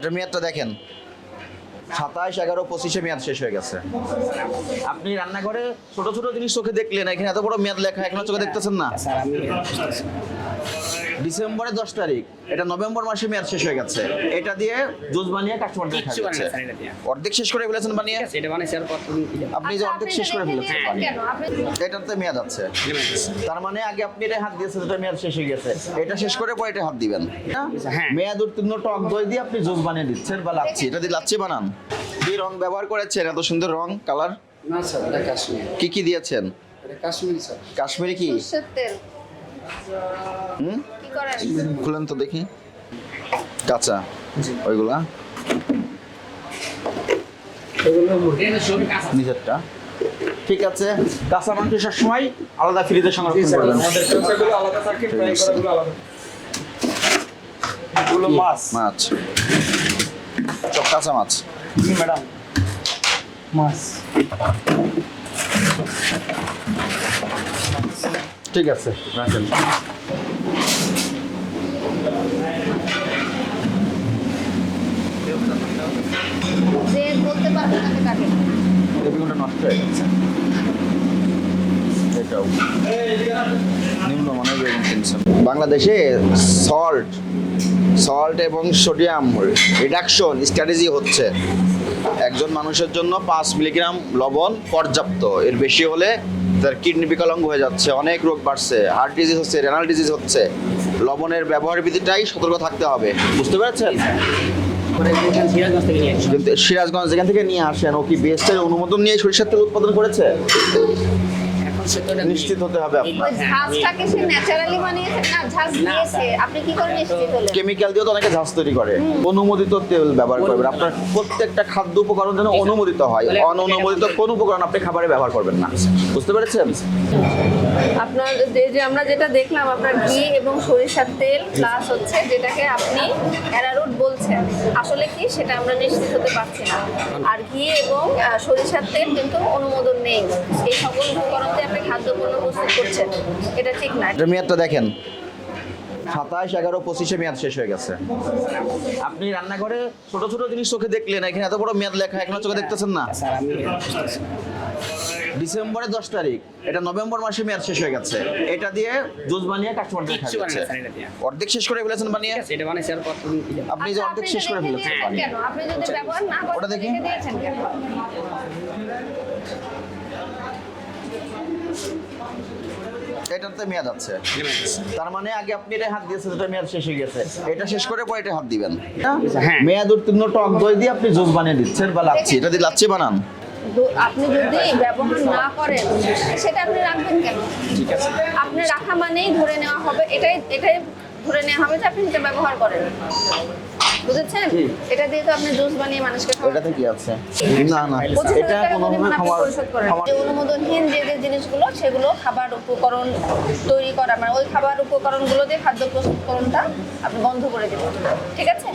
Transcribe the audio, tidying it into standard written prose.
এটা মেয়াদটা দেখেন 27/11/25 মেয়াদ শেষ হয়ে গেছে। আপনি রান্নাঘরে ছোট ছোট জিনিস চোখে দেখলেন, এখানে এত বড় মেয়াদ লেখা এখনো চোখে দেখতেছেন না। ডিসেম্বরের 10 তারিখ, এটা নভেম্বর মাসে মেয়াদ শেষ হয়ে গেছে। এটা দিয়ে জুস বানিয়ে কাস্টমারদের খাওয়াচ্ছে। অর্ধেক শেষ করে ফেলেছেন বানিয়ে। এটা বানাইছে আর কতদিন কি জানো? আপনি যে অর্ধেক শেষ করে ফেলেছেন বানিয়ে, এটাতে মেয়াদ আছে। তার মানে আগে আপনি এটা হাত দিয়েছেন, এটা মেয়াদ শেষ হয়ে গেছে। এটা শেষ করে পরে এটা হাত দিবেন। হ্যাঁ। মেয়াদ উত্তীর্ণ টক দই দিয়ে আপনি জুস বানিয়ে দিচ্ছেন বা লাচ্ছি, এটা দিয়ে লাচ্ছি বানান। কি রং ব্যবহার করেছেন? এত সুন্দর রং, কালার। না স্যার, এটা কাশ্মীর। কি দিয়েছেন? এটা কাশ্মীরি স্যার। কাশ্মীরি কি? সরষের তেল কি করেন? খুলেন তো দেখি। কাঁচা ওইগুলা এগুলো মুরগি সব কাঁচা। নিজেরটা ঠিক আছে। কাঁচা মাংস সবসময় আলাদা ফ্রিজে সংরক্ষণ করবেন। আমাদের কাঁচাগুলো আলাদা থাকে, ফ্রাই করাগুলো আলাদা। এগুলো মাছ। মাছ সব কাঁচা মাছ। জি ম্যাডাম, মাছ। ঠিক আছে, রাখেন। যে বলতে পারবে তাকে কাটেন। বেগুনটা নষ্ট হয়ে গেছে। এটাও নিম্নমানের বেগুন কিনছেন। বাংলাদেশে সল্ট এবং সোডিয়াম রিডাকশন স্ট্র্যাটেজি হচ্ছে। একজন মানুষের জন্য 5 মিলিগ্রাম লবণ পর্যাপ্ত, এর বেশি হলে তার কিডনি বিকলাঙ্গ হয়ে যাচ্ছে, অনেক রোগ বাড়ছে, হার্ট ডিজিজ হচ্ছে, রেনাল ডিজিজ হচ্ছে। লবণের ব্যবহার বিধিটাই সতর্ক থাকতে হবে, বুঝতে পেরেছেন? পরে এখান সিরাজগঞ্জ থেকে নিয়ে আসি। কিন্তু সিরাজগঞ্জ যেখান থেকে নিয়ে আসেন, ও কি বিএসটির অনুমোদন নিয়ে সরিষার তেল উৎপাদন করেছে? এখন সে তো এটা নিশ্চিত হতে হবে আপনার। ওই ঝাঁজটাকে সে ন্যাচারালি বানিয়েছে না ঝাঁজ দিয়েছে, আপনি কি করে নিশ্চিত হলেন? কেমিক্যাল দিয়ে তো অনেকে ঝাঁজ তৈরি করে। অনুমোদিত তেল ব্যবহার করবেন। আপনার প্রত্যেকটা খাদ্য উপকরণ যেন অনুমোদিত হয়। অননুমোদিত কোন উপকরণ আপনি খাবারে ব্যবহার করবেন না, বুঝতে পেরেছেন? আপনার যে আমরা যেটা দেখলাম, আপনার ঘি এবং সরিষার তেল প্লাস হচ্ছে যেটাকে আপনি অ্যারারুট বলছেন, আসলে কি সেটা আমরা নিশ্চিত হতে পারছি না। আর ঘি এবং সরিষার তেল কিন্তু অনুমোদন নেই। এই সকল উপকরণ দিয়ে আপনি খাদ্যপণ্য প্রস্তুত করছেন, এটা ঠিক না। এটা মেয়াদটা দেখেন 27/11/25 মেয়াদ শেষ হয়ে গেছে। আপনি রান্নাঘরে ছোট ছোট জিনিস চোখে দেখলেন, এখানে এত বড় মেয়াদ লেখা এখনো চোখে দেখতেছেন না। স্যার আমি বুঝতেছি। ডিসেম্বরের 10 তারিখ, এটা নভেম্বর মাসে মেয়াদ শেষ হয়ে গেছে। এটা দিয়ে জুস বানিয়ে কাস্টমারদের কিচ্ছু খাওয়াচ্ছে। বানাই স্যার এটা দিয়ে। অর্ধেক শেষ করে ফেলেছেন বানিয়ে। এটা বানাইছে আর কতদিন কি জানো? আপনি যে অর্ধেক শেষ করে ফেলেছেন দিয়েছেন বানিয়ে। কেন? আপনি যদি ব্যবহার না করেন ওটা দেখি। রেখে দিয়েছেন কেন? এটাতে মেয়াদ আছে। তার মানে আগে আপনি এটা হাত দিয়েছেন, এটা মেয়াদ শেষ হয়ে গেছে। এটা শেষ করে পরে এটা হাত দিবেন। হ্যাঁ। মেয়াদ উত্তীর্ণ টক দই দিয়ে আপনি জুস বানিয়ে দিচ্ছেন বা লাচ্ছি, এটা দিয়ে লাচ্ছি বানান। আপনি যদি ব্যবহার না করেন সেটা আপনি রাখবেন কেন? ঠিক আছে। আপনি রাখা মানেই ধরে নেওয়া হবে, এটাই ধরে নেওয়া হবে যে আপনি সেটা ব্যবহার করেন, বুঝেছেন? এটা দিয়ে তো আপনি জুস বানিয়ে মানুষকে খাওয়ান। এটাতে কি আছে? না না, 25,000 এটা টাকা কোনোভাবে পরিমাণ আপনি খাওয়ার পরিশোধ করেন। যে অনুমোদনহীন যে জিনিসগুলো, সেগুলো খাবার উপকরণ তৈরি করা, মানে ওই খাবার উপকরণগুলো দিয়ে খাদ্য প্রস্তুতকরণটা আপনি বন্ধ করে দেবেন, ঠিক আছে?